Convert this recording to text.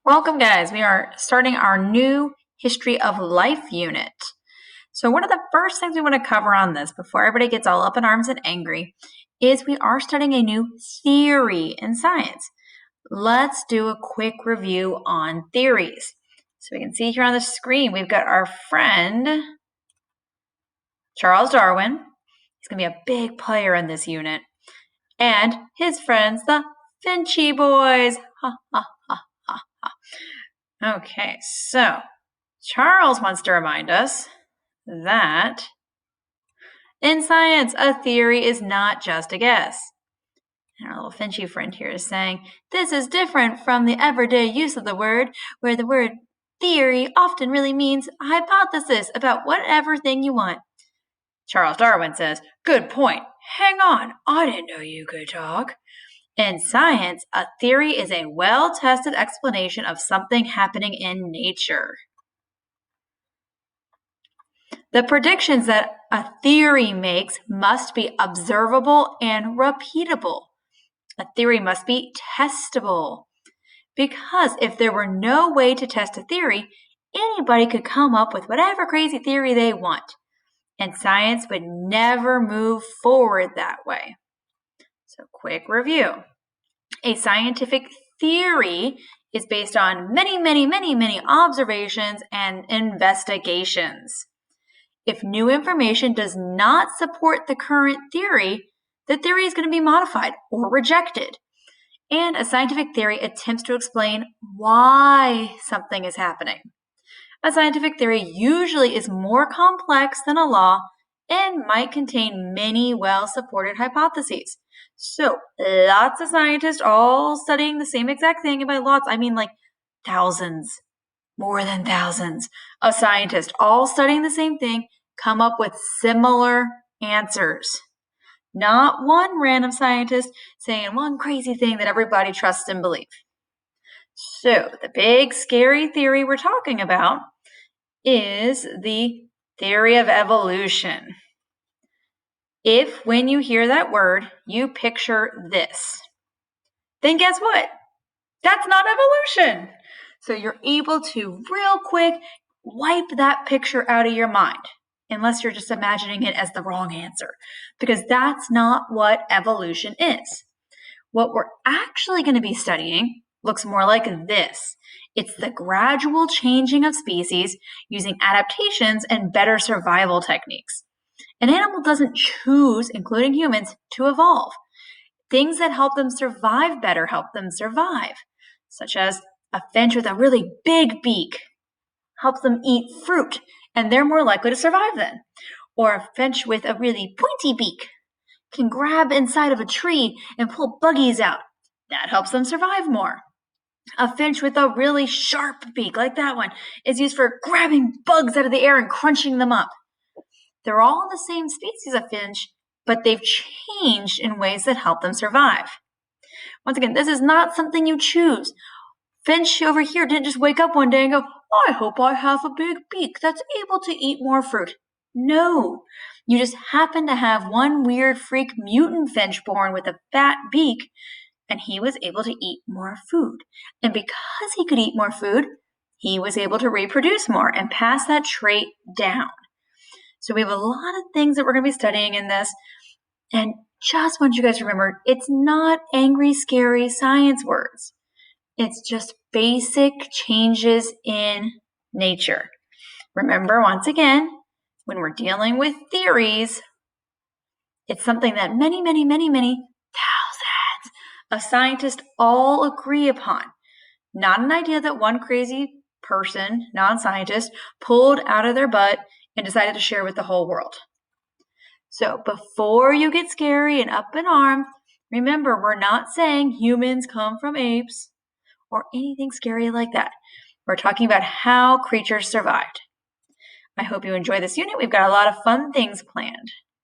Welcome, guys. We are starting our new History of Life unit. So one of the first things we want to cover on this before everybody gets all up in arms and angry is we are studying a new theory in science. Let's do a quick review on theories. So we can see here on the screen, we've got our friend, Charles Darwin. He's going to be a big player in this unit. And his friends, the Finchy boys. Ha, ha, ha, ha, ha. Okay, so Charles wants to remind us that in science, a theory is not just a guess. And our little Finchy friend here is saying, this is different from the everyday use of the word, where the word theory often really means a hypothesis about whatever thing you want. Charles Darwin says, good point. Hang on, I didn't know you could talk. In science, a theory is a well-tested explanation of something happening in nature. The predictions that a theory makes must be observable and repeatable. A theory must be testable. Because if there were no way to test a theory, anybody could come up with whatever crazy theory they want. And science would never move forward that way. So, quick review. A scientific theory is based on many observations and investigations. If new information does not support the current theory, the theory is going to be modified or rejected. And a scientific theory attempts to explain why something is happening. A scientific theory usually is more complex than a law and might contain many well-supported hypotheses. So, lots of scientists all studying the same exact thing, and by lots, I mean like thousands, more than thousands of scientists all studying the same thing come up with similar answers. Not one random scientist saying one crazy thing that everybody trusts and believes. So, the big scary theory we're talking about is the theory of evolution. If, when you hear that word, you picture this, then guess what? That's not evolution. So you're able to real quick wipe that picture out of your mind, unless you're just imagining it as the wrong answer, because that's not what evolution is. What we're actually going to be studying looks more like this. It's the gradual changing of species using adaptations and better survival techniques. An animal doesn't choose, including humans, to evolve. Things that help them survive better help them survive, such as a finch with a really big beak helps them eat fruit, and they're more likely to survive then. Or a finch with a really pointy beak can grab inside of a tree and pull buggies out. That helps them survive more. A finch with a really sharp beak, like that one, is used for grabbing bugs out of the air and crunching them up. They're all the same species of finch, but they've changed in ways that help them survive. Once again, this is not something you choose. Finch over here didn't just wake up one day and go, I hope I have a big beak that's able to eat more fruit. No, you just happen to have one weird freak mutant finch born with a fat beak, and he was able to eat more food. And because he could eat more food, he was able to reproduce more and pass that trait down. So we have a lot of things that we're going to be studying in this. And just want you guys to remember, it's not angry, scary science words. It's just basic changes in nature. Remember, once again, when we're dealing with theories, it's something that many thousands of scientists all agree upon. Not an idea that one crazy person, non-scientist, pulled out of their butt and decided to share with the whole world. So before you get scary and up in arms, remember, we're not saying humans come from apes or anything scary like that. We're talking about how creatures survived. I hope you enjoy this unit. We've got a lot of fun things planned.